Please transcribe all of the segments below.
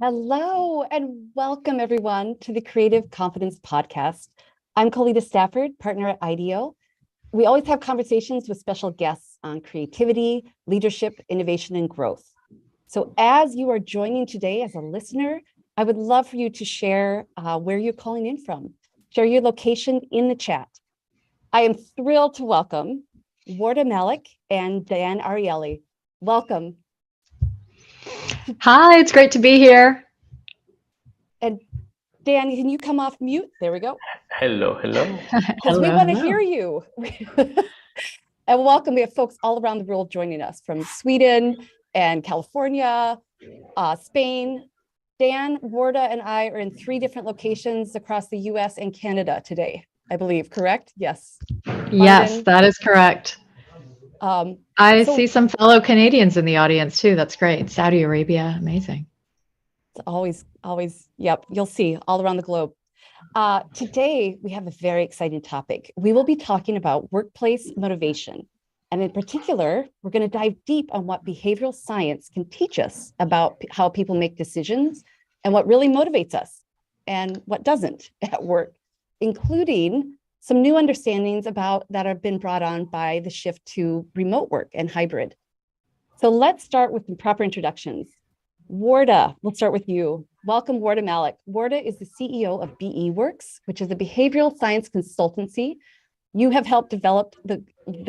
Hello and welcome everyone to the Creative Confidence Podcast. I'm Colita Stafford, partner at IDEO. We always have conversations with special guests on creativity, leadership, innovation, and growth. So as you are joining today as a listener, I would love for you to share where you're calling in from. Share your location in the chat. I am thrilled to welcome Wardah Malik and Dan Ariely. Welcome. Hi, it's great to be here. And Dan, can you come off mute? There we go. Hello. Because we want to hear you. And welcome. We have folks all around the world joining us from Sweden and California, Spain. Dan, Wardah, and I are in 3 different locations across the US and Canada today, I believe, correct? Yes. Yes, London. that is correct. I see some fellow Canadians in the audience too. That's great. Saudi Arabia, amazing. It's always, yep, you'll see all around the globe. Today, we have a very exciting topic. We will be talking about workplace motivation. And in particular, we're going to dive deep on what behavioral science can teach us about how people make decisions and what really motivates us and what doesn't at work, including some new understandings about that have been brought on by the shift to remote work and hybrid. So let's start with the proper introductions. Wardah, we'll start with you. Welcome, Wardah Malik. Wardah is the CEO of BEworks, which is a behavioral science consultancy. You have helped develop the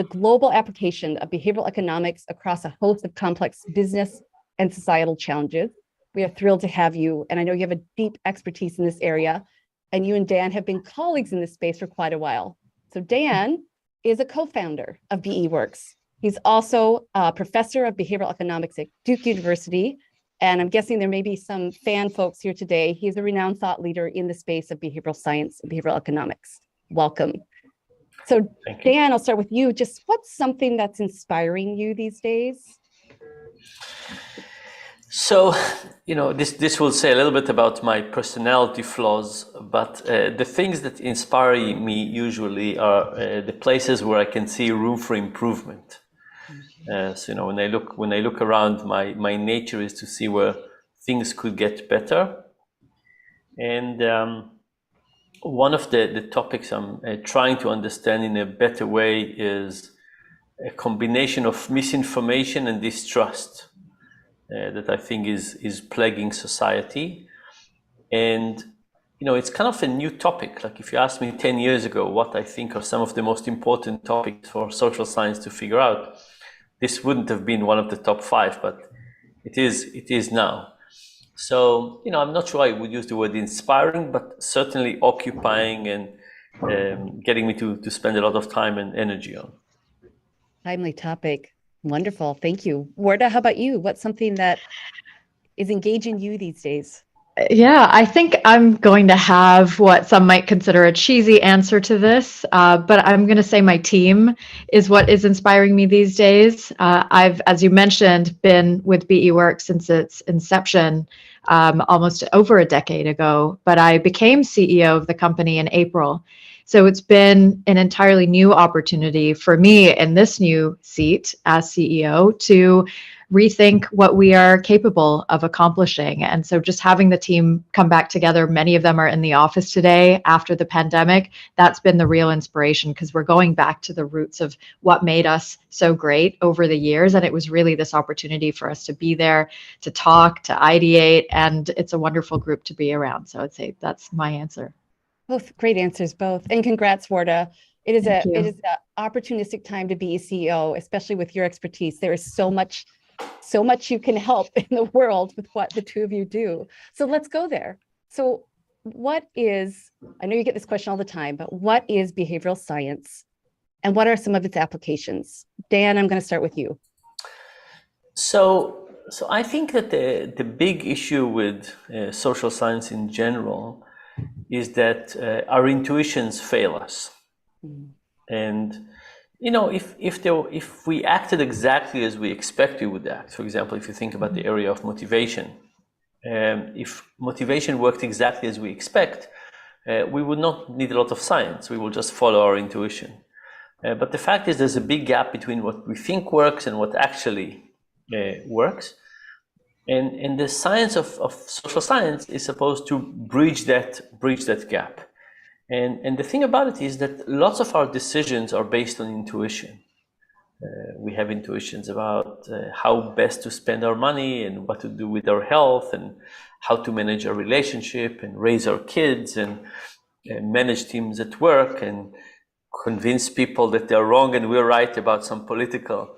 global application of behavioral economics across a host of complex business and societal challenges. We are thrilled to have you, and I know you have a deep expertise in this area, and you and Dan have been colleagues in this space for quite a while. So Dan is a co-founder of BEworks. He's also a professor of behavioral economics at Duke University, and I'm guessing there may be some fan folks here today. He's a renowned thought leader in the space of behavioral science and behavioral economics. Welcome. So Dan, I'll start with you. Just what's something that's inspiring you these days? So, this will say a little bit about my personality flaws, but the things that inspire me usually are the places where I can see room for improvement. So, when I look around, my nature is to see where things could get better. And one of the topics I'm trying to understand in a better way is a combination of misinformation and distrust that I think is plaguing society. And, it's kind of a new topic. Like if you asked me 10 years ago what I think are some of the most important topics for social science to figure out, this wouldn't have been one of the top 5, but it is now. So, I'm not sure I would use the word inspiring, but certainly occupying and getting me to spend a lot of time and energy on. Timely topic. Wonderful. Thank you. Wardah, how about you? What's something that is engaging you these days? Yeah, I think I'm going to have what some might consider a cheesy answer to this, but I'm going to say my team is what is inspiring me these days. I've, as you mentioned, been with BEworks since its inception almost over a decade ago, but I became CEO of the company in April. So it's been an entirely new opportunity for me in this new seat as CEO to rethink what we are capable of accomplishing. And so just having the team come back together, many of them are in the office today after the pandemic. That's been the real inspiration because we're going back to the roots of what made us so great over the years. And it was really this opportunity for us to be there, to talk, to ideate, and it's a wonderful group to be around. So I'd say that's my answer. Both great answers, both. And congrats, Wardah. It is an opportunistic time to be a CEO, especially with your expertise. There is so much you can help in the world with what the two of you do. So let's go there. So I know you get this question all the time, but what is behavioral science and what are some of its applications? Dan, I'm going to start with you. So I think that the big issue with social science in general is that our intuitions fail us. And if we acted exactly as we expect we would act, for example, if you think about the area of motivation, if motivation worked exactly as we expect, we would not need a lot of science. We will just follow our intuition. But the fact is there's a big gap between what we think works and what actually works. And the science of social science is supposed to bridge that gap. And the thing about it is that lots of our decisions are based on intuition. We have intuitions about how best to spend our money and what to do with our health and how to manage our relationship and raise our kids and manage teams at work and convince people that they're wrong and we're right about some political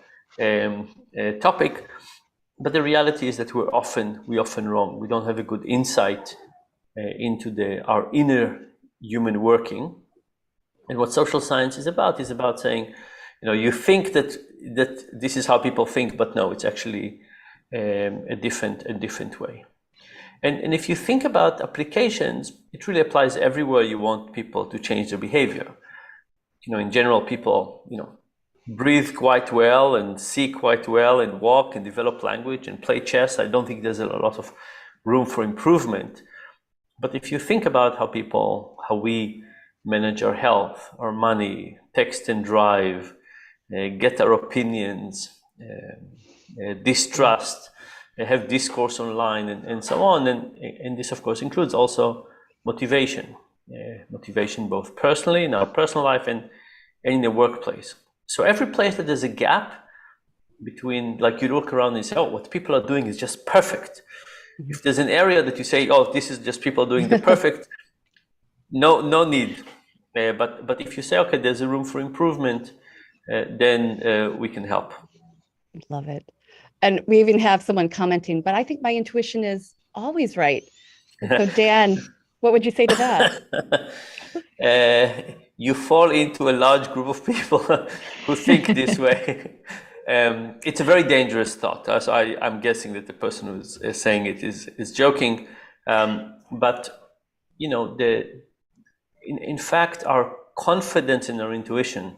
topic. But the reality is that we're often wrong. We don't have a good insight into our inner human working. And what social science is about saying, you think that this is how people think, but no, it's actually a different way. And if you think about applications, it really applies everywhere you want people to change their behavior. In general, people, breathe quite well and see quite well and walk and develop language and play chess. I don't think there's a lot of room for improvement. But if you think about how we manage our health, our money, text and drive, get our opinions, distrust, have discourse online and so on. And this, of course, includes also motivation. Motivation both personally, in our personal life and in the workplace. So every place that there's a gap between, like you look around and say, oh, what people are doing is just perfect. If there's an area that you say, oh, this is just people doing the perfect, no need. But if you say, okay, there's a room for improvement, then we can help. Love it. And we even have someone commenting, but I think my intuition is always right. So Dan, what would you say to that? You fall into a large group of people who think this way. It's a very dangerous thought. So I'm guessing that the person who's saying it is joking. But in fact, our confidence in our intuition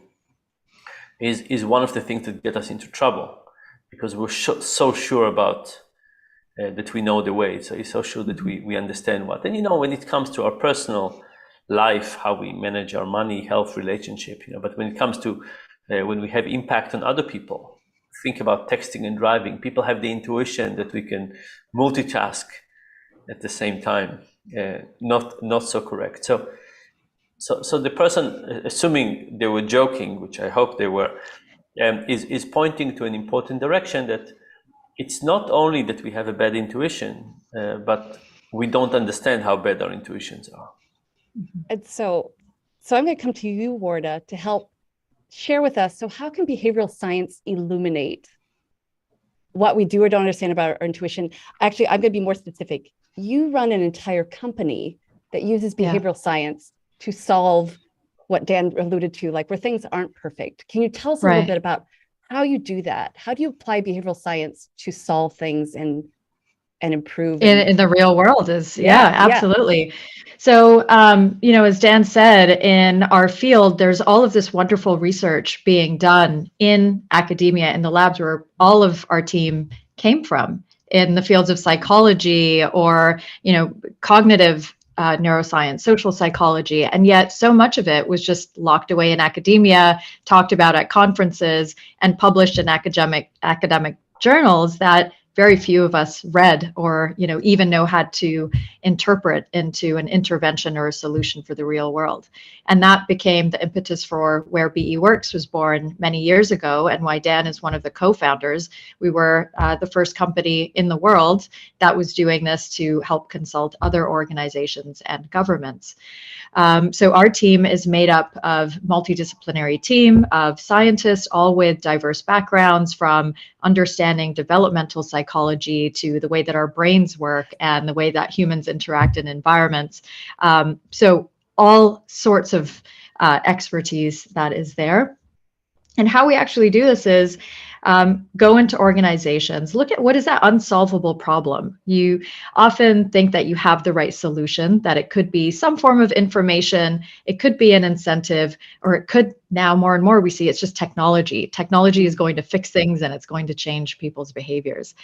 is one of the things that get us into trouble, because we're so sure about that we know the way. So you're so sure that we understand what. And when it comes to our personal life, how we manage our money, health, relationship, but when it comes to when we have impact on other people, think about texting and driving. People have the intuition that we can multitask at the same time. Not so correct. So the person, assuming they were joking, which I hope they were, is pointing to an important direction, that it's not only that we have a bad intuition, but we don't understand how bad our intuitions are. And so I'm going to come to you, Wardah, to help share with us. So how can behavioral science illuminate what we do or don't understand about our intuition? Actually, I'm going to be more specific. You run an entire company that uses behavioral science to solve what Dan alluded to, like where things aren't perfect. Can you tell us a little bit about how you do that? How do you apply behavioral science to solve things and improve in the real world? Absolutely. So, as Dan said, in our field, there's all of this wonderful research being done in academia, in the labs where all of our team came from, in the fields of psychology or, cognitive neuroscience, social psychology. And yet so much of it was just locked away in academia, talked about at conferences, and published in academic journals that very few of us read or, even know how to interpret into an intervention or a solution for the real world. And that became the impetus for where BEworks was born many years ago, and why Dan is one of the co-founders. We were the first company in the world that was doing this to help consult other organizations and governments. So our team is made up of multidisciplinary team of scientists, all with diverse backgrounds, from understanding developmental psychology to the way that our brains work and the way that humans interact in environments. So all sorts of expertise that is there. And how we actually do this is go into organizations, look at what is that unsolvable problem. You often think that you have the right solution, that it could be some form of information, it could be an incentive, or it could, now more and more we see it's just technology. Technology is going to fix things and it's going to change people's behaviors.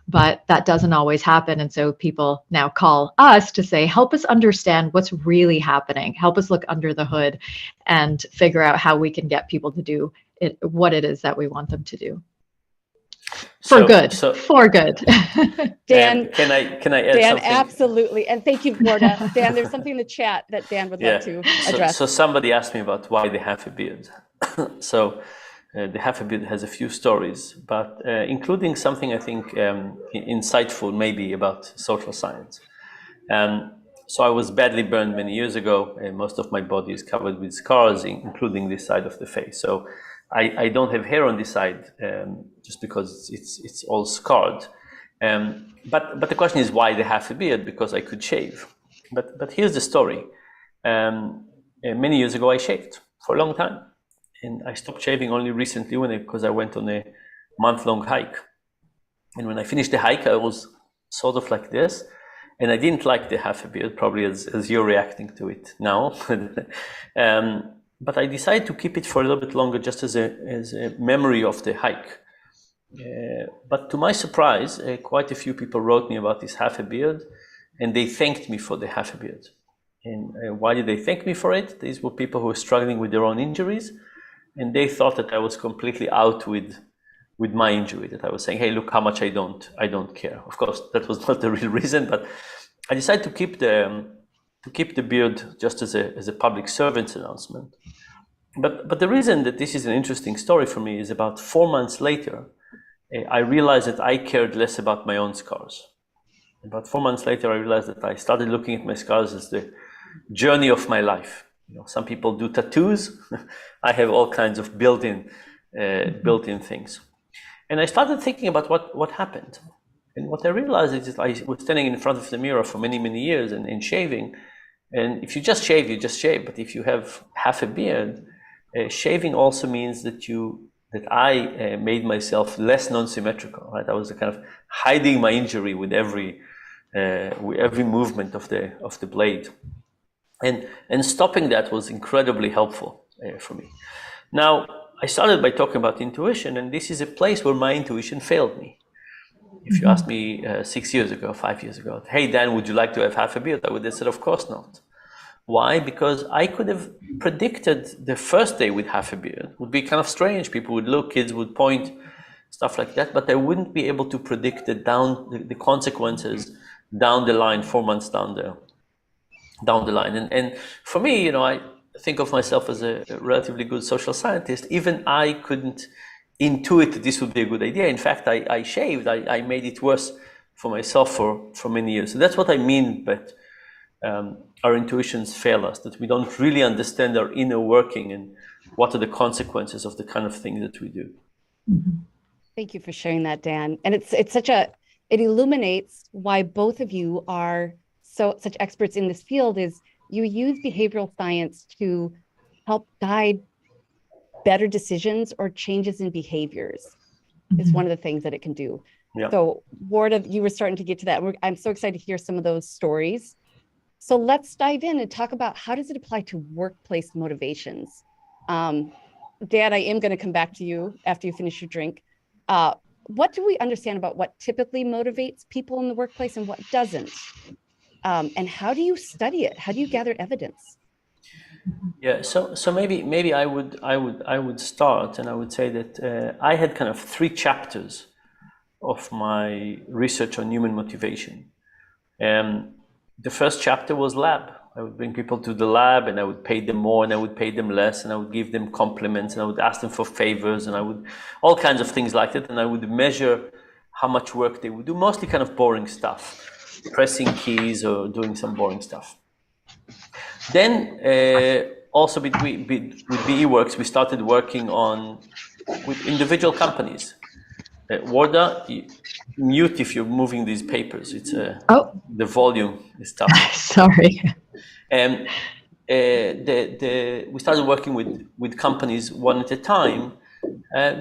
But that doesn't always happen. And so people now call us to say, help us understand what's really happening. Help us look under the hood and figure out how we can get people to do what it is that we want them to do. For good. For good. Dan, can I add Dan, something? Absolutely. And thank you, Wardah. Dan, there's something in the chat that Dan would love to address. So somebody asked me about why they have a beard. So the half a beard has a few stories, but including something I think insightful maybe about social science. So I was badly burned many years ago, and most of my body is covered with scars, including this side of the face. So I don't have hair on this side just because it's all scarred. But the question is why the half a beard? Because I could shave. But here's the story. Many years ago I shaved for a long time, and I stopped shaving only recently because I went on a month-long hike. And when I finished the hike, I was sort of like this. And I didn't like the half a beard, probably as you're reacting to it now. But I decided to keep it for a little bit longer, just as a memory of the hike. But to my surprise, quite a few people wrote me about this half a beard, and they thanked me for the half a beard. And why did they thank me for it? These were people who were struggling with their own injuries, and they thought that I was completely out with my injury, that I was saying, hey, look how much I don't care. Of course, that was not the real reason, but I decided to keep the beard just as a public servant's announcement. But the reason that this is an interesting story for me is about 4 months later, I realized that I cared less about my own scars. About 4 months later, I realized that I started looking at my scars as the journey of my life. Some people do tattoos. I have all kinds of built-in things. And I started thinking about what happened. And what I realized is that I was standing in front of the mirror for many, many years and shaving. And if you just shave, you just shave. But if you have half a beard, shaving also means that I made myself less non-symmetrical. Right? I was kind of hiding my injury with every movement of the blade. And stopping that was incredibly helpful for me. Now, I started by talking about intuition, and this is a place where my intuition failed me. If you asked me 6 years ago, 5 years ago, hey, Dan, would you like to have half a beard? I would have said, of course not. Why? Because I could have predicted the first day with half a beard. It would be kind of strange. People would look, kids would point, stuff like that, but I wouldn't be able to predict the consequences down the line, 4 months down the line. And for me, I think of myself as a relatively good social scientist. Even I couldn't intuit that this would be a good idea. In fact, I shaved. I made it worse for myself for many years. So that's what I mean, but our intuitions fail us, that we don't really understand our inner working and what are the consequences of the kind of thing that we do. Thank you for sharing that, Dan. And it illuminates why both of you are such experts in this field. Is you use behavioral science to help guide better decisions or changes in behaviors. Is one of the things that it can do. Yeah. So Wardah, you were starting to get to that. I'm so excited to hear some of those stories. So let's dive in and talk about how does it apply to workplace motivations. Dan, I am going to come back to you after you finish your drink. What do we understand about what typically motivates people in the workplace and what doesn't? And how do you study it? How do you gather evidence? Yeah, so maybe I would start, and I would say that I had kind of 3 chapters of my research on human motivation. The first chapter was lab. I would bring people to the lab, and I would pay them more, and I would pay them less, and I would give them compliments, and I would ask them for favors, and I would all kinds of things like that, and I would measure how much work they would do, mostly kind of boring stuff, pressing keys or doing some boring stuff. Then also with BEworks, we started working with individual companies. Wardah, mute if you're moving these papers. It's the volume is tough. Sorry. We started working with companies one at a time,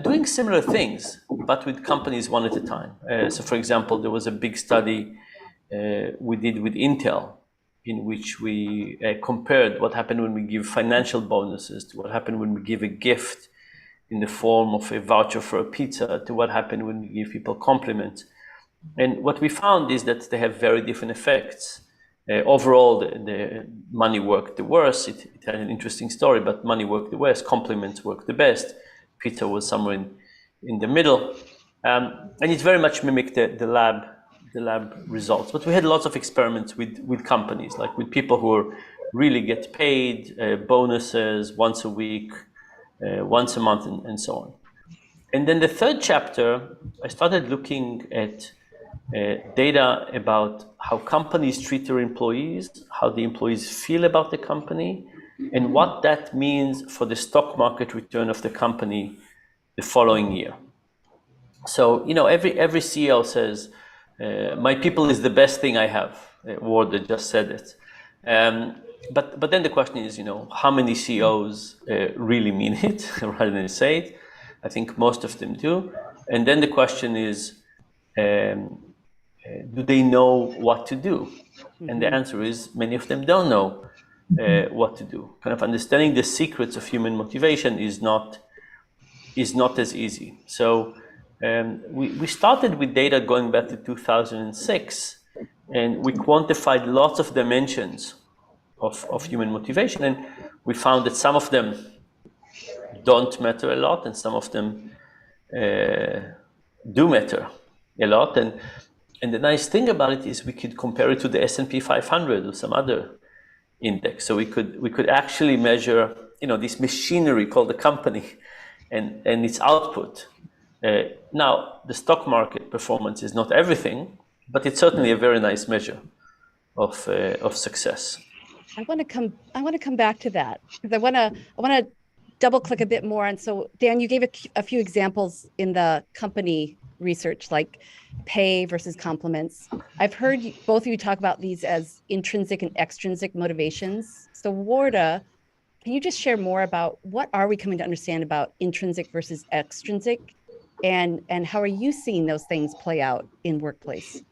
doing similar things, but with companies one at a time. So, for example, there was a big study we did with Intel, in which we compared what happened when we give financial bonuses to what happened when we give a gift in the form of a voucher for a pizza to what happened when we give people compliments. And what we found is that they have very different effects. Overall, the money worked the worst. It had an interesting story, but money worked the worst. Compliments worked the best. Pizza was somewhere in the middle. And it very much mimicked the lab results. But we had lots of experiments with companies, like with people who really get paid, bonuses once a week, once a month, and so on. And then the third chapter, I started looking at data about how companies treat their employees, how the employees feel about the company, and what that means for the stock market return of the company the following year. So, every CEO says, my people is the best thing I have. Wardah just said it. But then the question is, how many CEOs really mean it rather than say it? I think most of them do. And then the question is, do they know what to do? And the answer is many of them don't know what to do. Kind of understanding the secrets of human motivation is not as easy. So we started with data going back to 2006, and we quantified lots of dimensions of human motivation, and we found that some of them don't matter a lot, and some of them do matter a lot. And the nice thing about it is we could compare it to the S&P 500 or some other index. So we could actually measure, this machinery called the company and its output. Now, the stock market performance is not everything, but it's certainly a very nice measure of success. I want to come back to that, because I want to double click a bit more. And so, Dan, you gave a few examples in the company research, like pay versus compliments. I've heard both of you talk about these as intrinsic and extrinsic motivations. So Wardah, can you just share more about what are we coming to understand about intrinsic versus extrinsic, and how are you seeing those things play out in workplace?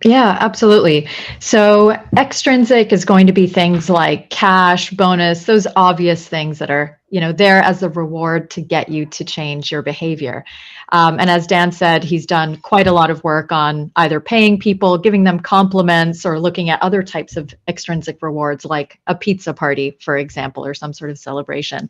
Yeah, absolutely. So extrinsic is going to be things like cash, bonus, those obvious things that are, there as a reward to get you to change your behavior. And as Dan said, he's done quite a lot of work on either paying people, giving them compliments, or looking at other types of extrinsic rewards, like a pizza party, for example, or some sort of celebration.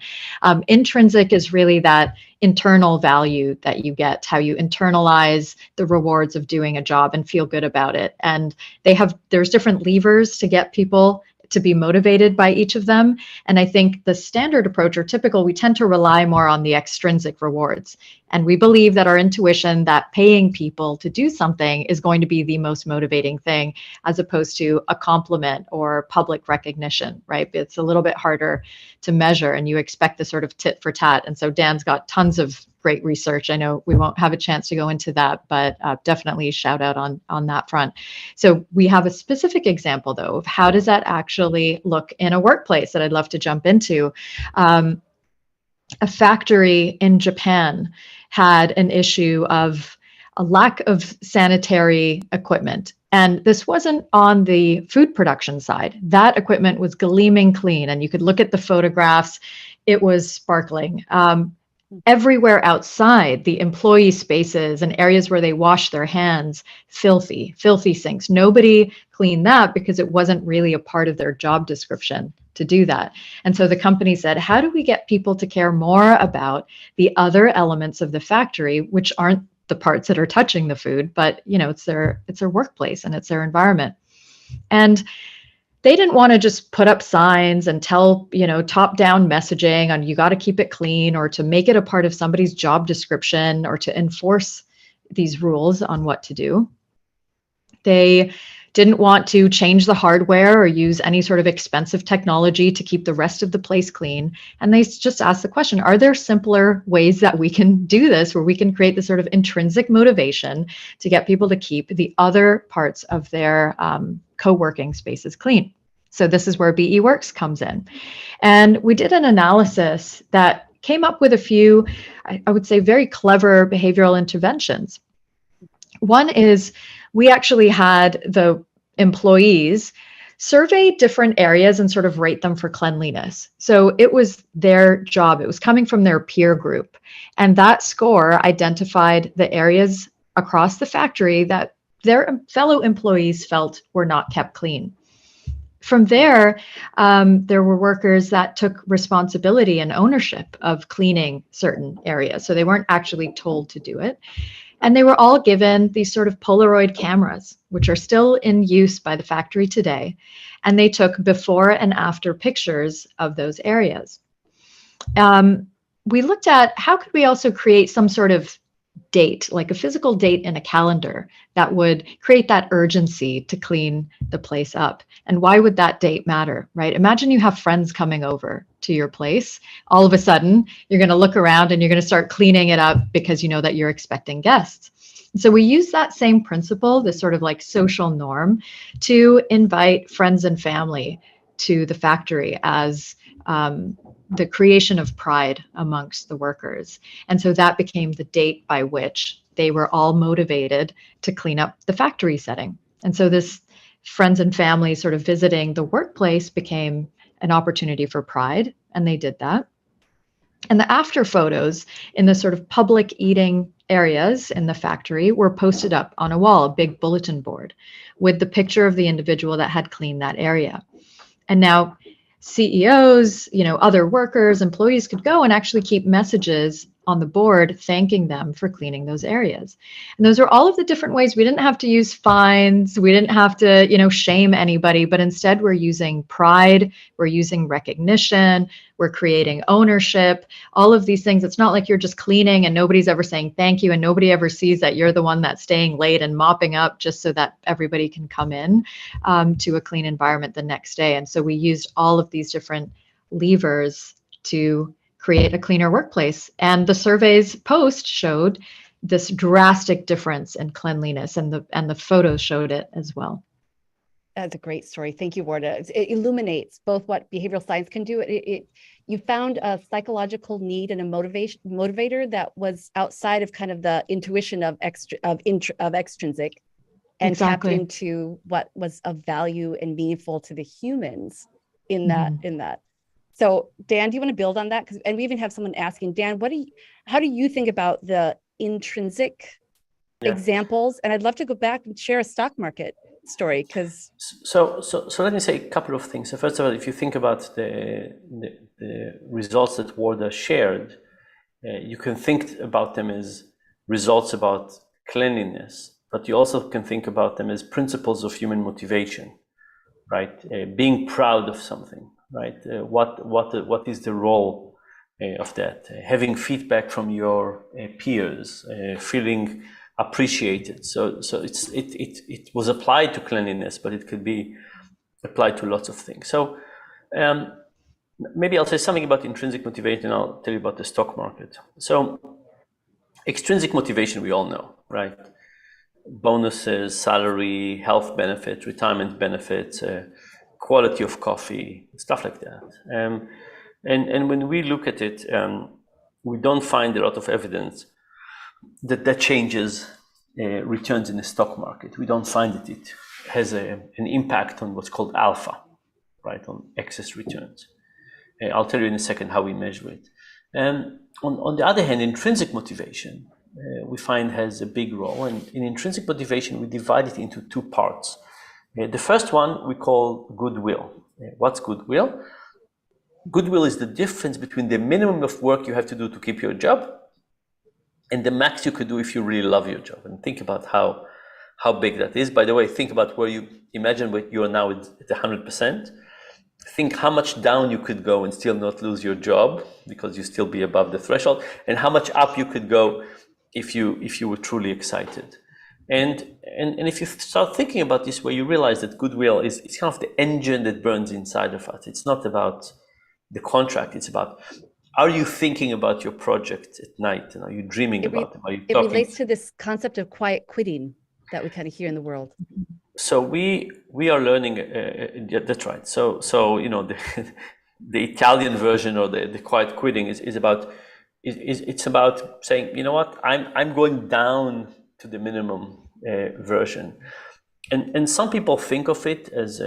Intrinsic is really that internal value that you get, how you internalize the rewards of doing a job and feel good about it. And there's different levers to get people to be motivated by each of them. And I think the standard approach, or typical, we tend to rely more on the extrinsic rewards. And we believe that our intuition that paying people to do something is going to be the most motivating thing, as opposed to a compliment or public recognition, right? It's a little bit harder to measure, and you expect the sort of tit for tat. And so Dan's got tons of great research. I know we won't have a chance to go into that, but definitely shout out on that front. So we have a specific example, though, of how does that actually look in a workplace that I'd love to jump into. A factory in Japan had an issue of a lack of sanitary equipment. And this wasn't on the food production side. That equipment was gleaming clean, and you could look at the photographs. It was sparkling. Everywhere outside, the employee spaces and areas where they wash their hands, filthy sinks. Nobody cleaned that because it wasn't really a part of their job description to do that. And so the company said, how do we get people to care more about the other elements of the factory, which aren't the parts that are touching the food, but it's their workplace and it's their environment. And they didn't want to just put up signs and tell, top-down messaging on you got to keep it clean, or to make it a part of somebody's job description, or to enforce these rules on what to do. They didn't want to change the hardware or use any sort of expensive technology to keep the rest of the place clean. And they just asked the question, are there simpler ways that we can do this, where we can create this sort of intrinsic motivation to get people to keep the other parts of their co-working spaces clean? So this is where BEworks comes in. And we did an analysis that came up with a few, I would say, very clever behavioral interventions. One is we actually had the employees survey different areas and sort of rate them for cleanliness. So it was their job. It was coming from their peer group. And that score identified the areas across the factory that their fellow employees felt were not kept clean. From there, there were workers that took responsibility and ownership of cleaning certain areas. So they weren't actually told to do it. And they were all given these sort of Polaroid cameras, which are still in use by the factory today. And they took before and after pictures of those areas. We looked at how could we also create some sort of date, like a physical date in a calendar that would create that urgency to clean the place up. And why would that date matter, right? Imagine you have friends coming over to your place. All of a sudden, you're going to look around and you're going to start cleaning it up because you know that you're expecting guests. And so we use that same principle, this sort of like social norm, to invite friends and family to the factory as the creation of pride amongst the workers. And so that became the date by which they were all motivated to clean up the factory setting. And so this friends and family sort of visiting the workplace became an opportunity for pride, and they did that. And the after photos in the sort of public eating areas in the factory were posted up on a wall, a big bulletin board, with the picture of the individual that had cleaned that area. And now CEOs, other workers, employees could go and actually keep messages on the board thanking them for cleaning those areas. And those are all of the different ways. We didn't have to use fines. We didn't have to, shame anybody, but instead we're using pride. We're using recognition. We're creating ownership, all of these things. It's not like you're just cleaning and nobody's ever saying thank you and nobody ever sees that you're the one that's staying late and mopping up just so that everybody can come in to a clean environment the next day. And so we used all of these different levers to create a cleaner workplace. And the survey's post showed this drastic difference in cleanliness, and the photos showed it as well. That's a great story. Thank you, Wardah. It illuminates both what behavioral science can do. You found a psychological need and a motivator that was outside of kind of the intuition of extrinsic, and Exactly. tapped into what was of value and meaningful to the humans in that. So Dan, do you want to build on that? And we even have someone asking, Dan, how do you think about the intrinsic examples? And I'd love to go back and share a stock market story because. So let me say a couple of things. So first of all, if you think about the results that Wardah shared, you can think about them as results about cleanliness, but you also can think about them as principles of human motivation, right? Being proud of something. Right? What is the role of that? Having feedback from your peers, feeling appreciated. So it was applied to cleanliness, but it could be applied to lots of things. So maybe I'll say something about intrinsic motivation, and I'll tell you about the stock market. So extrinsic motivation, we all know, right? Bonuses, salary, health benefits, retirement benefits, quality of coffee, stuff like that. And when we look at it, we don't find a lot of evidence that changes returns in the stock market. We don't find that it has an impact on what's called alpha, right, on excess returns. I'll tell you in a second how we measure it. On the other hand, intrinsic motivation, we find has a big role. And in intrinsic motivation, we divide it into two parts. The first one we call goodwill. What's goodwill? Goodwill is the difference between the minimum of work you have to do to keep your job and the max you could do if you really love your job. And think about how big that is. By the way, think about where you imagine where you are now at 100%. Think how much down you could go and still not lose your job because you still be above the threshold, and how much up you could go if you were truly excited. And if you start thinking about this way, you realize that goodwill is kind of the engine that burns inside of us. It's not about the contract. It's about, are you thinking about your project at night? And are you dreaming about them? Are you talking? It relates to this concept of quiet quitting that we kind of hear in the world. So we are learning. That's right. So the Italian version or the quiet quitting is about it's about saying, you know what, I'm going down to the minimum version, and some people think of it as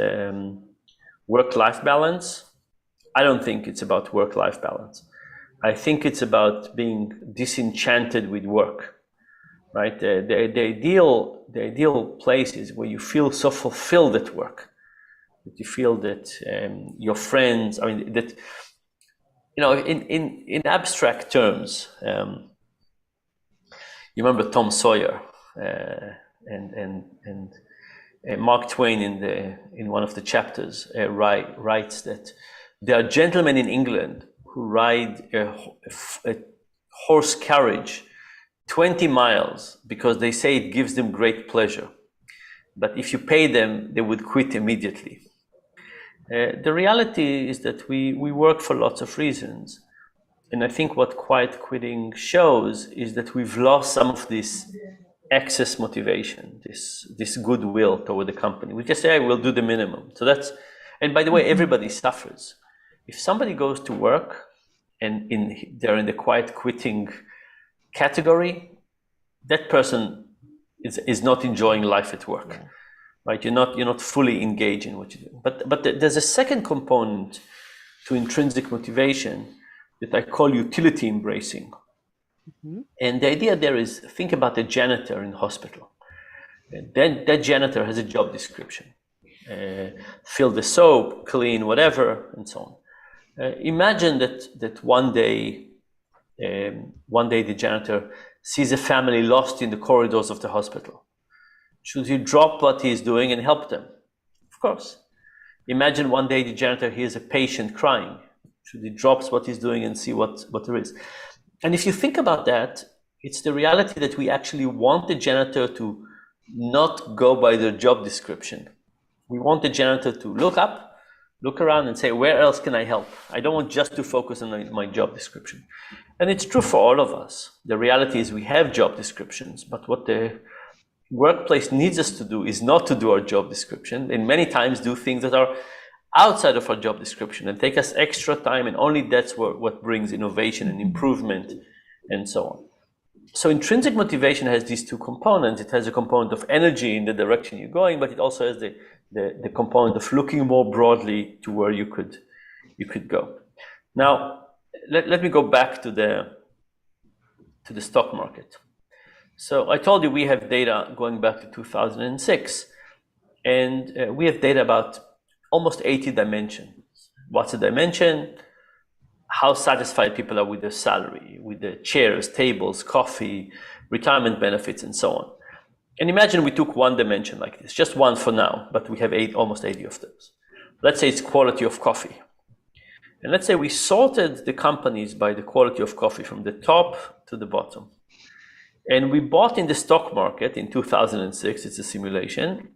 work-life balance. I don't think it's about work-life balance. I think it's about being disenchanted with work, right? The ideal place is where you feel so fulfilled at work, that you feel that your friends, that in abstract terms. you remember Tom Sawyer and Mark Twain in one of the chapters writes that there are gentlemen in England who ride a horse carriage 20 miles because they say it gives them great pleasure. But if you pay them, they would quit immediately. The reality is that we work for lots of reasons. And I think what quiet quitting shows is that we've lost some of this excess motivation, this goodwill toward the company. We just say, hey, we'll do the minimum. So that's, and by the way, everybody suffers. If somebody goes to work and they're in the quiet quitting category, that person is not enjoying life at work. Yeah. Right? You're not fully engaged in what you do. But there's a second component to intrinsic motivation that I call utility embracing. Mm-hmm. And the idea there is, think about a janitor in hospital. That janitor has a job description. Fill the soap, clean, whatever, and so on. Imagine that one day the janitor sees a family lost in the corridors of the hospital. Should he drop what he's doing and help them? Of course. Imagine one day the janitor hears a patient crying. Should he drop what he's doing and see what there is? And if you think about that, it's the reality that we actually want the janitor to not go by their job description. We want the janitor to look up, look around and say, where else can I help? I don't want just to focus on my job description. And it's true for all of us. The reality is we have job descriptions, but what the workplace needs us to do is not to do our job description, and many times do things that are outside of our job description and take us extra time, and only that's what brings innovation and improvement and so on. So intrinsic motivation has these two components. It has a component of energy in the direction you're going, but it also has the component of looking more broadly to where you could go. Now, let me go back to the stock market. So I told you we have data going back to 2006, and we have data about almost 80 dimensions. What's a dimension? How satisfied people are with their salary, with the chairs, tables, coffee, retirement benefits, and so on. And imagine we took one dimension like this, just one for now, but we have almost 80 of those. Let's say it's quality of coffee. And let's say we sorted the companies by the quality of coffee from the top to the bottom. And we bought in the stock market in 2006, it's a simulation,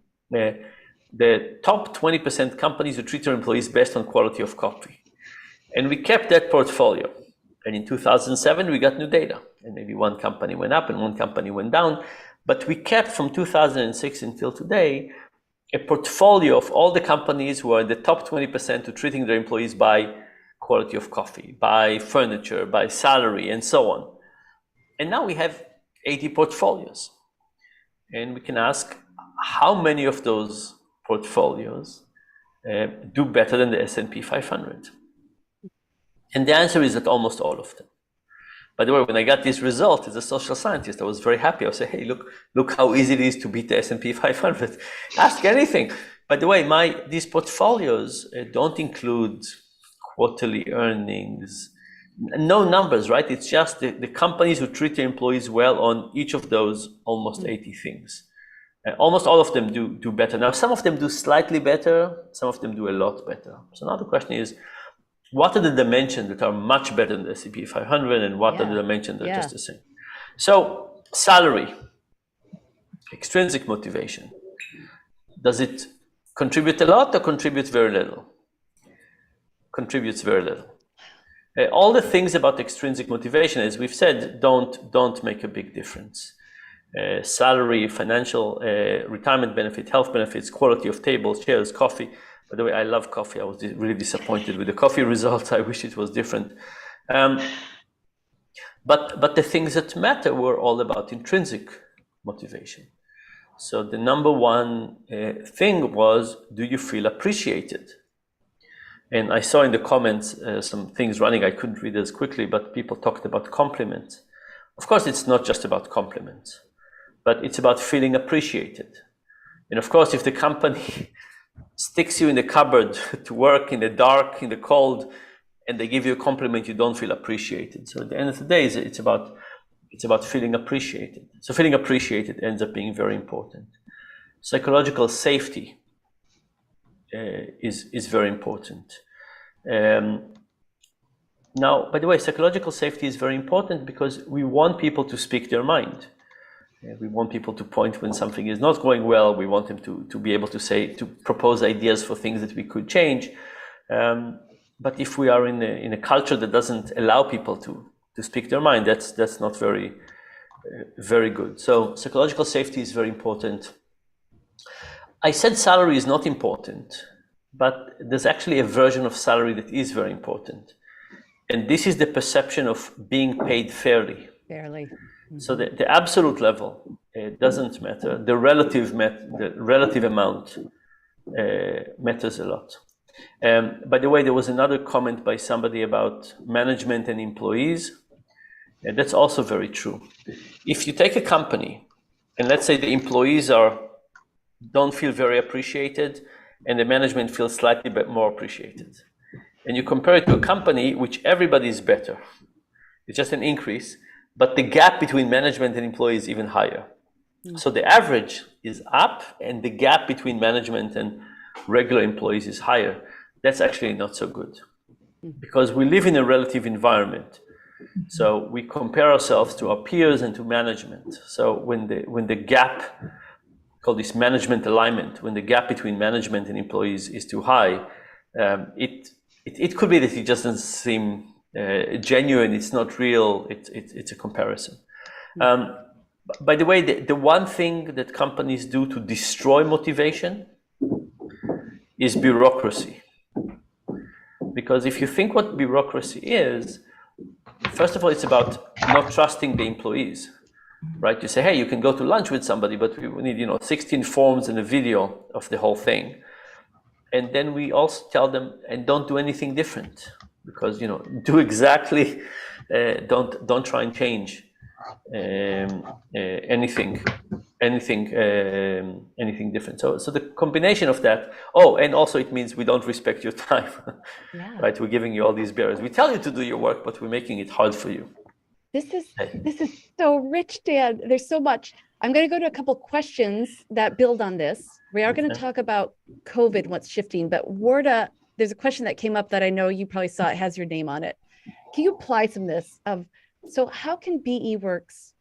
the top 20% companies who treat their employees best on quality of coffee. And we kept that portfolio. And in 2007, we got new data. And maybe one company went up and one company went down. But we kept from 2006 until today a portfolio of all the companies who are in the top 20% who treating their employees by quality of coffee, by furniture, by salary, and so on. And now we have 80 portfolios. And we can ask how many of those portfolios do better than the S&P 500. And the answer is that almost all of them. By the way, when I got this result as a social scientist, I was very happy. I was saying, hey, look how easy it is to beat the S&P 500. Ask anything. By the way, these portfolios don't include quarterly earnings, no numbers, right? It's just the companies who treat their employees well on each of those almost 80 things. Almost all of them do better. Now, some of them do slightly better, some of them do a lot better. So now the question is, what are the dimensions that are much better than the S&P 500, and what are the dimensions that are just the same? So, salary, extrinsic motivation. Does it contribute a lot or contribute very little? Contributes very little. All the things about extrinsic motivation, as we've said, don't make a big difference. Salary, financial, retirement benefit, health benefits, quality of tables, chairs, coffee. By the way, I love coffee. I was really disappointed with the coffee results. I wish it was different. But the things that matter were all about intrinsic motivation. So the number one thing was, do you feel appreciated? And I saw in the comments some things running. I couldn't read as quickly, but people talked about compliments. Of course, it's not just about compliments, but it's about feeling appreciated. And of course, if the company sticks you in the cupboard to work in the dark, in the cold, and they give you a compliment, you don't feel appreciated. So at the end of the day, it's about it's about feeling appreciated. So feeling appreciated ends up being very important. Psychological safety is very important. Now, by the way, psychological safety is very important because we want people to speak their mind. We want people to point when something is not going well. We want them to be able to propose ideas for things that we could change. But if we are in a culture that doesn't allow people to speak their mind, that's not very good. So psychological safety is very important. I said salary is not important, but there's actually a version of salary that is very important. And this is the perception of being paid fairly. Fairly. So the absolute level doesn't matter. The relative amount matters a lot. By the way, there was another comment by somebody about management and employees. And that's also very true. If you take a company, and let's say the employees don't feel very appreciated, and the management feels slightly bit more appreciated, and you compare it to a company which everybody is better, it's just an increase, but the gap between management and employees is even higher. So the average is up, and the gap between management and regular employees is higher. That's actually not so good, because we live in a relative environment. So we compare ourselves to our peers and to management. So when the gap, called this management alignment, when the gap between management and employees is too high, it could be that it just doesn't seem genuine. It's not real. It's a comparison. By the way, the one thing that companies do to destroy motivation is bureaucracy. Because if you think what bureaucracy is, first of all, it's about not trusting the employees, right? You say, hey, you can go to lunch with somebody, but we need 16 forms and a video of the whole thing. And then we also tell them, and don't do anything different, because do exactly, don't try and change anything different. So the combination of that. Oh, and also it means we don't respect your time, right? We're giving you all these barriers. We tell you to do your work, but we're making it hard for you. This is so rich, Dan. There's so much. I'm going to go to a couple questions that build on this. We are going to talk about COVID, what's shifting, but Wardah, there's a question that came up that I know you probably saw. It has your name on it. Can you apply some of this? So how can BEworks,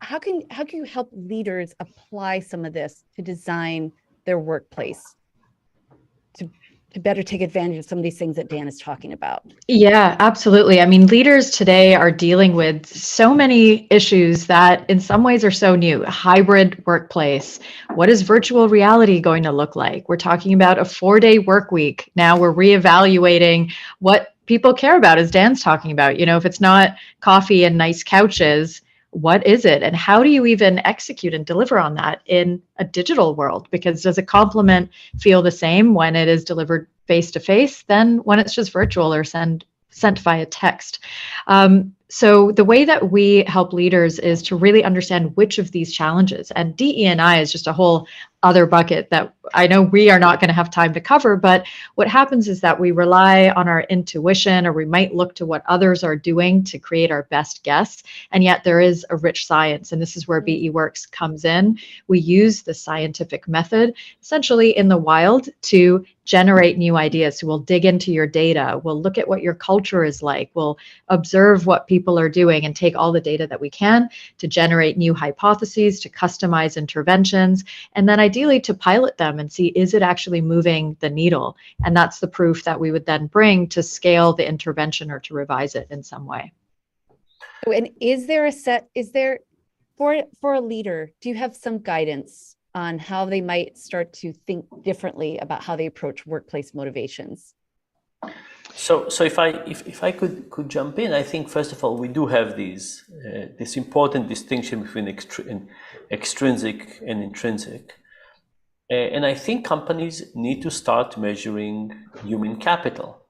how can you help leaders apply some of this to design their workplace to better take advantage of some of these things that Dan is talking about? Yeah, absolutely. I mean, leaders today are dealing with so many issues that in some ways are so new. Hybrid workplace. What is virtual reality going to look like? We're talking about a 4-day work week. Now we're reevaluating what people care about, as Dan's talking about. If it's not coffee and nice couches, what is it? And how do you even execute and deliver on that in a digital world? Because does a compliment feel the same when it is delivered face-to-face than when it's just virtual or sent via text? So the way that we help leaders is to really understand which of these challenges, and DE&I is just a whole other bucket that I know we are not going to have time to cover, but what happens is that we rely on our intuition, or we might look to what others are doing to create our best guess, and yet there is a rich science, and this is where BEworks comes in. We use the scientific method essentially in the wild to generate new ideas. So we'll dig into your data, we'll look at what your culture is like, we'll observe what people are doing and take all the data that we can to generate new hypotheses, to customize interventions, and then ideally to pilot them and see, is it actually moving the needle? And that's the proof that we would then bring to scale the intervention or to revise it in some way. And for a leader, do you have some guidance on how they might start to think differently about how they approach workplace motivations? So if I could jump in, I think first of all we do have this important distinction between extrinsic and intrinsic, and I think companies need to start measuring human capital.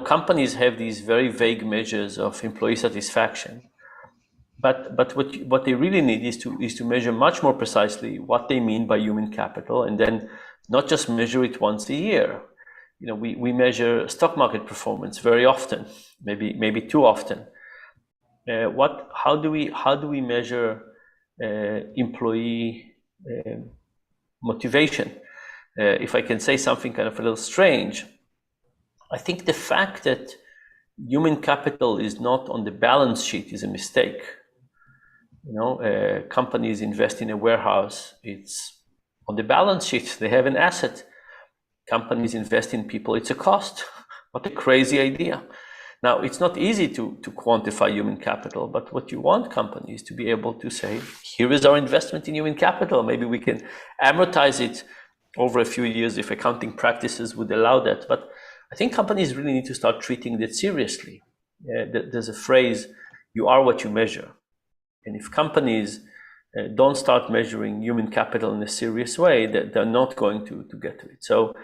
Companies have these very vague measures of employee satisfaction, but what they really need is to measure much more precisely what they mean by human capital, and then not just measure it once a year. We measure stock market performance very often, maybe too often. how do we measure employee motivation? If I can say something kind of a little strange, I think the fact that human capital is not on the balance sheet is a mistake. Companies invest in a warehouse, it's on the balance sheet, they have an asset. Companies invest in people, it's a cost. What a crazy idea. Now, it's not easy to quantify human capital, but what you want companies to be able to say, here is our investment in human capital. Maybe we can amortize it over a few years if accounting practices would allow that. But I think companies really need to start treating that seriously. There's a phrase, you are what you measure. And if companies don't start measuring human capital in a serious way, they're not going to get to it. So,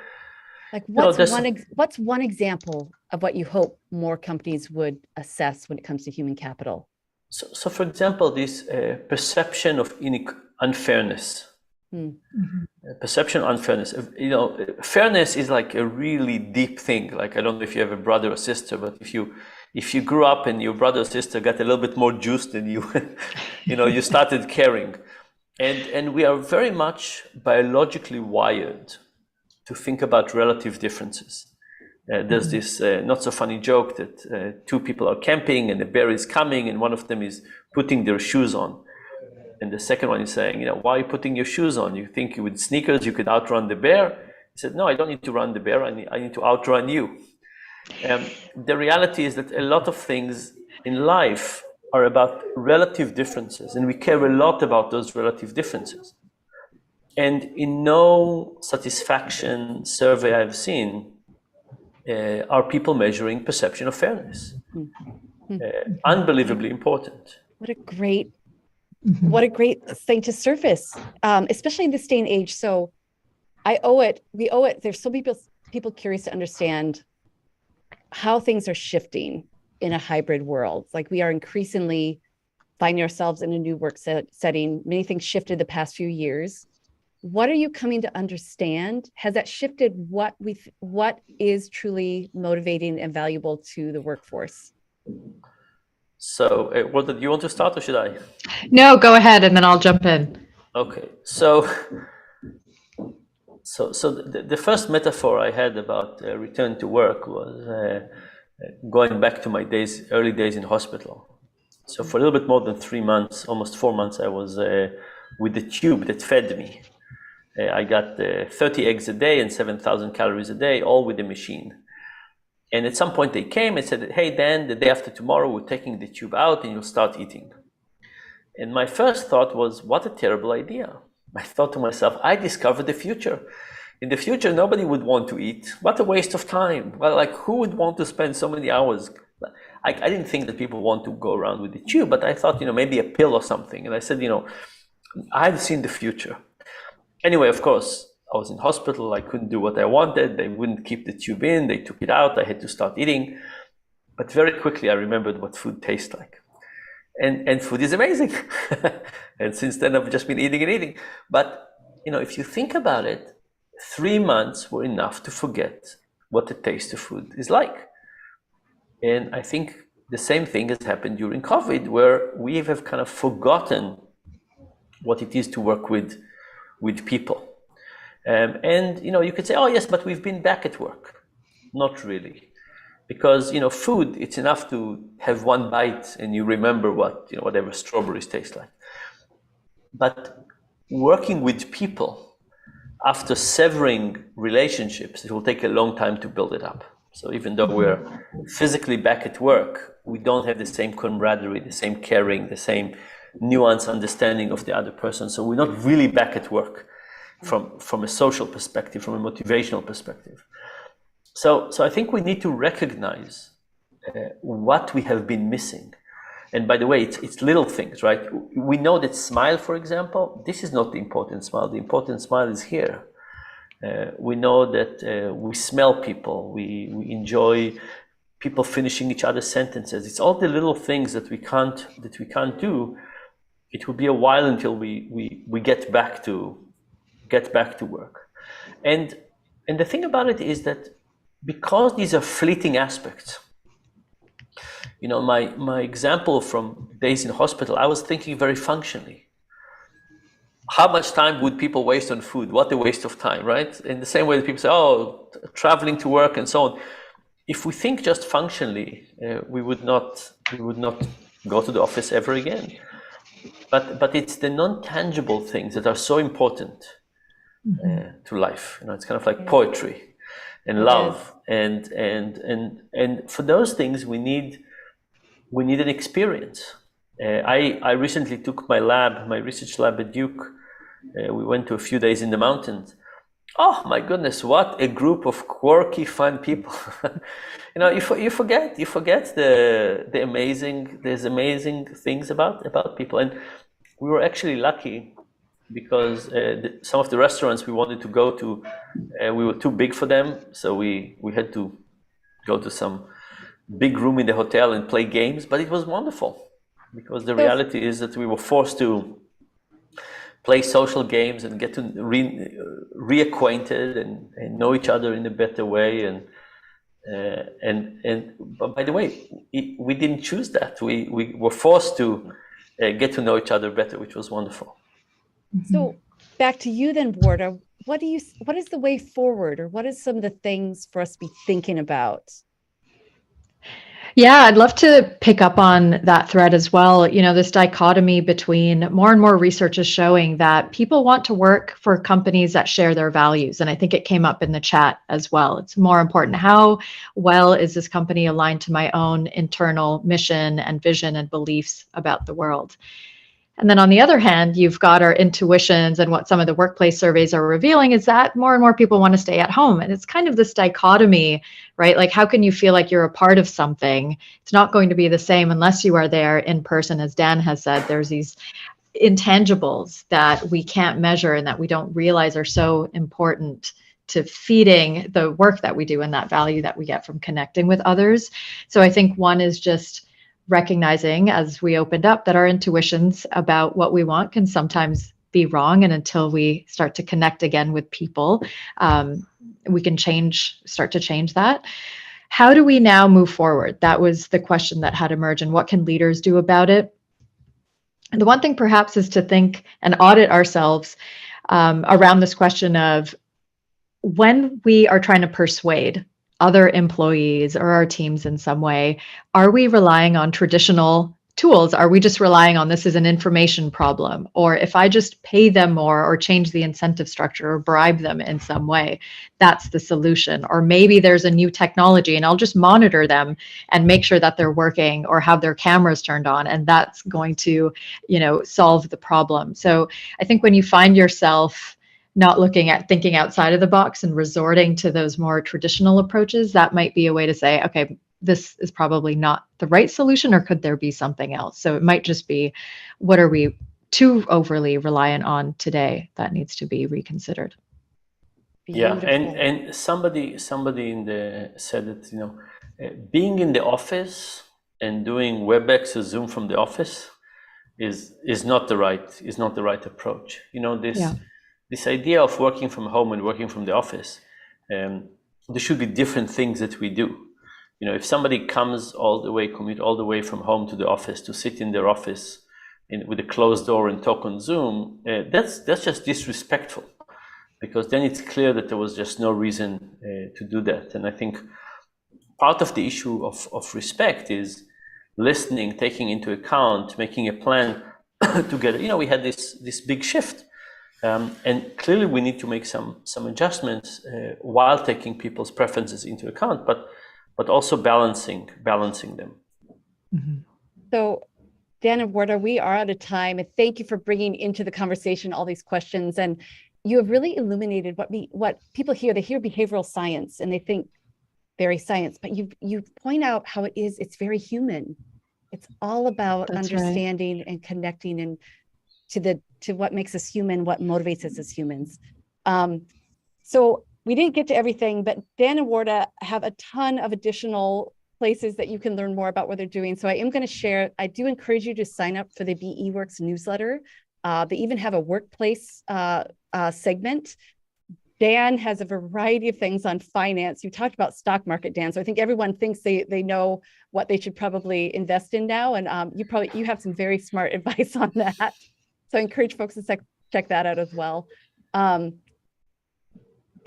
like, what's one example of what you hope more companies would assess when it comes to human capital? So for example, this perception of unfairness. Perception of unfairness. Fairness is like a really deep thing. Like, I don't know if you have a brother or sister, but if you grew up and your brother or sister got a little bit more juice than you, you started caring. And we are very much biologically wired to think about relative differences. There's this not so funny joke that two people are camping and the bear is coming and one of them is putting their shoes on. And the second one is saying, why are you putting your shoes on? You think with sneakers you could outrun the bear? He said, no, I don't need to run the bear. I need to outrun you. The reality is that a lot of things in life are about relative differences, and we care a lot about those relative differences. And in no satisfaction survey I've seen are people measuring perception of fairness. Unbelievably important. What a great thing to surface, especially in this day and age. So we owe it. There's so many people curious to understand how things are shifting in a hybrid world. Like, we are increasingly finding ourselves in a new work setting. Many things shifted the past few years. What are you coming to understand? Has that shifted what is truly motivating and valuable to the workforce? So, do you want to start or should I? No, go ahead, and then I'll jump in. Okay. So the first metaphor I had about return to work was going back to my early days in hospital. So for a little bit more than 3 months, almost 4 months, I was with the tube that fed me. I got 30 eggs a day and 7,000 calories a day, all with the machine. And at some point they came and said, hey, Dan, the day after tomorrow, we're taking the tube out and you'll start eating. And my first thought was, what a terrible idea. I thought to myself, I discovered the future. In the future, nobody would want to eat. What a waste of time. Well, like, who would want to spend so many hours? I didn't think that people want to go around with the tube, but I thought, maybe a pill or something. And I said, I've seen the future. Anyway, of course, I was in hospital. I couldn't do what I wanted. They wouldn't keep the tube in. They took it out. I had to start eating. But very quickly, I remembered what food tastes like. And food is amazing. And since then, I've just been eating and eating. But, if you think about it, 3 months were enough to forget what the taste of food is like. And I think the same thing has happened during COVID, where we have kind of forgotten what it is to work with people. And you could say, oh yes, but we've been back at work. Not really. Because food, it's enough to have one bite and you remember whatever strawberries taste like. But working with people, after severing relationships, it will take a long time to build it up. So even though we're physically back at work, we don't have the same camaraderie, the same caring, the same nuanced understanding of the other person. So we're not really back at work from a social perspective, from a motivational perspective. So I think we need to recognize what we have been missing. And by the way, it's little things, right? We know that smile, for example, this is not the important smile. The important smile is here. We know that we smell people. We enjoy people finishing each other's sentences. It's all the little things that we can't do. It will be a while until we get back to work. And the thing about it is that because these are fleeting aspects, You know, my example from days in hospital, I was thinking very functionally. How much time would people waste on food? What a waste of time, right? In the same way that people say, oh, traveling to work and so on. If we think just functionally, we would not go to the office ever again. But it's the non-tangible things that are so important to life. You know, it's kind of like poetry and love, and for those things we need an experience. I recently took my research lab at Duke. We went to a few days in the mountains. Oh my goodness, what a group of quirky, fun people. You know, you forget there's amazing things about people. And we were actually lucky because some of the restaurants we wanted to go to, we were too big for them. So we had to go to some big room in the hotel and play games, but it was wonderful because the reality is that we were forced to play social games and get to reacquainted and know each other in a better way. And but by the way, we didn't choose that. We were forced to get to know each other better, which was wonderful. So back to you then, Wardah. What is the way forward, or what is some of the things for us to be thinking about? Yeah, I'd love to pick up on that thread as well. You know, this dichotomy between more and more research is showing that people want to work for companies that share their values. And I think it came up in the chat as well. It's more important. How well is this company aligned to my own internal mission and vision and beliefs about the world? And then on the other hand, you've got our intuitions, and what some of the workplace surveys are revealing is that more and more people want to stay at home. And it's kind of this dichotomy, right? Like, how can you feel like you're a part of something? It's not going to be the same unless you are there in person. As Dan has said, there's these intangibles that we can't measure and that we don't realize are so important to feeding the work that we do and that value that we get from connecting with others. So I think one is just recognizing, as we opened up, that our intuitions about what we want can sometimes be wrong. And until we start to connect again with people, we can start to change that. How do we now move forward? That was the question that had emerged. And what can leaders do about it? And the one thing perhaps is to think and audit ourselves around this question of, when we are trying to persuade other employees or our teams in some way, are we relying on traditional tools? Are we just relying on, this is an information problem? Or if I just pay them more or change the incentive structure or bribe them in some way, that's the solution. Or maybe there's a new technology and I'll just monitor them and make sure that they're working or have their cameras turned on, and that's going to, solve the problem. So I think when you find yourself not looking at thinking outside of the box and resorting to those more traditional approaches, that might be a way to say, okay, this is probably not the right solution, or could there be something else? So it might just be, what are we too overly reliant on today that needs to be reconsidered? Beautiful. Yeah, and somebody said that being in the office and doing WebEx or Zoom from the office is not the right approach. This idea of working from home and working from the office, there should be different things that we do. If somebody commute all the way from home to the office to sit in their office with a closed door and talk on Zoom, that's just disrespectful, because then it's clear that there was just no reason to do that. And I think part of the issue of respect is listening, taking into account, making a plan together. We had this big shift. And clearly we need to make some adjustments while taking people's preferences into account, but also balancing them. Mm-hmm. So, Dan and Wardah, we are out of time. And thank you for bringing into the conversation all these questions. And you have really illuminated what people hear. They hear behavioral science and they think very science, but you point out how it's very human. It's all about understanding and connecting and to what makes us human, what motivates us as humans. So we didn't get to everything, but Dan and Wardah have a ton of additional places that you can learn more about what they're doing. So I am going to share, I do encourage you to sign up for the BEworks newsletter. They even have a workplace segment. Dan has a variety of things on finance. You talked about stock market, Dan. So I think everyone thinks they know what they should probably invest in now. And you have some very smart advice on that. So I encourage folks to check that out as well. Dan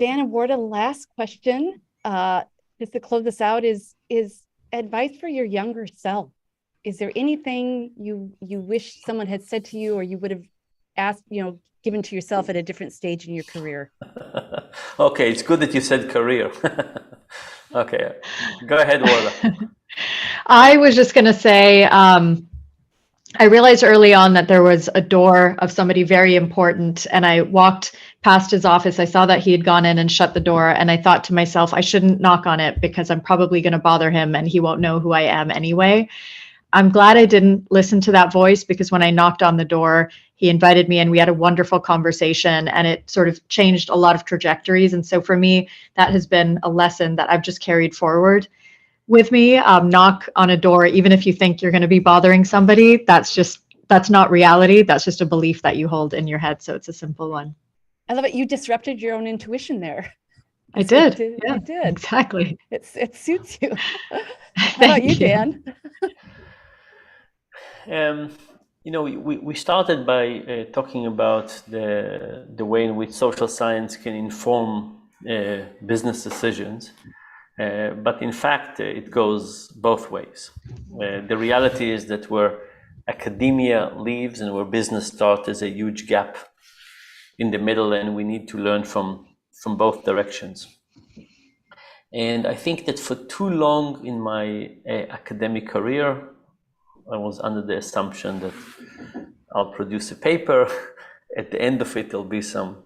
and Wardah, last question, just to close this out, is advice for your younger self. Is there anything you wish someone had said to you, or you would have asked, given to yourself at a different stage in your career? Okay, it's good that you said career. Okay, go ahead, Wardah. I was just going to say, I realized early on that there was a door of somebody very important, and I walked past his office. I saw that he had gone in and shut the door, and I thought to myself, I shouldn't knock on it because I'm probably going to bother him and he won't know who I am anyway. I'm glad I didn't listen to that voice, because when I knocked on the door, he invited me and we had a wonderful conversation, and it sort of changed a lot of trajectories. And so for me, that has been a lesson that I've just carried forward with me. Knock on a door, even if you think you're going to be bothering somebody, that's not reality. That's just a belief that you hold in your head. So it's a simple one. I love it. You disrupted your own intuition there. I did. Yeah, you did. Exactly. It suits you. How about you, Dan? We started by talking about the way in which social science can inform business decisions, but in fact it goes both ways. The reality is that where academia leaves and where business starts, there's a huge gap in the middle, and we need to learn from both directions. And I think that for too long in my academic career, I was under the assumption that I'll produce a paper. At the end of it, there'll be some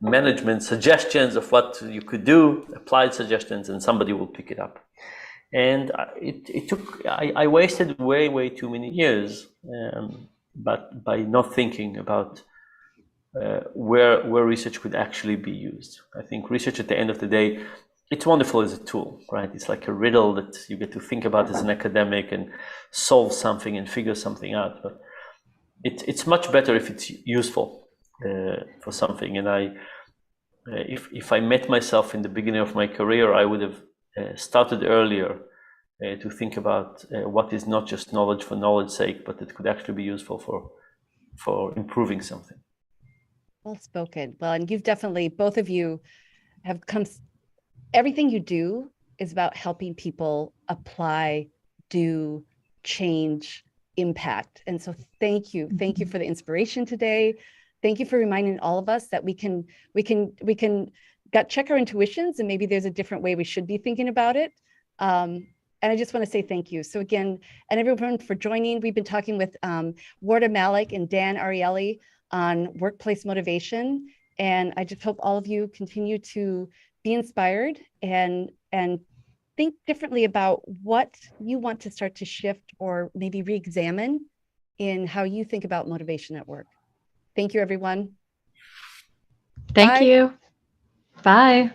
management suggestions of what you could do, applied suggestions, and somebody will pick it up. And I wasted way too many years, but by not thinking about where research could actually be used. I think research at the end of the day, it's wonderful as a tool, right? It's like a riddle that you get to think about as an academic and solve something and figure something out. But it's much better if it's useful for something. And if I met myself in the beginning of my career, I would have started earlier to think about what is not just knowledge for knowledge's sake, but it could actually be useful for improving something. Well spoken. Well, and you've definitely, both of you have come. Everything you do is about helping people apply, do, change, impact. And so thank you. Thank you for the inspiration today. Thank you for reminding all of us that we can check our intuitions, and maybe there's a different way we should be thinking about it. And I just want to say thank you. So again, and everyone for joining. We've been talking with Wardah Malik and Dan Ariely on workplace motivation. And I just hope all of you continue to be inspired and think differently about what you want to start to shift or maybe re-examine in how you think about motivation at work. Thank you, everyone. Thank you. Bye.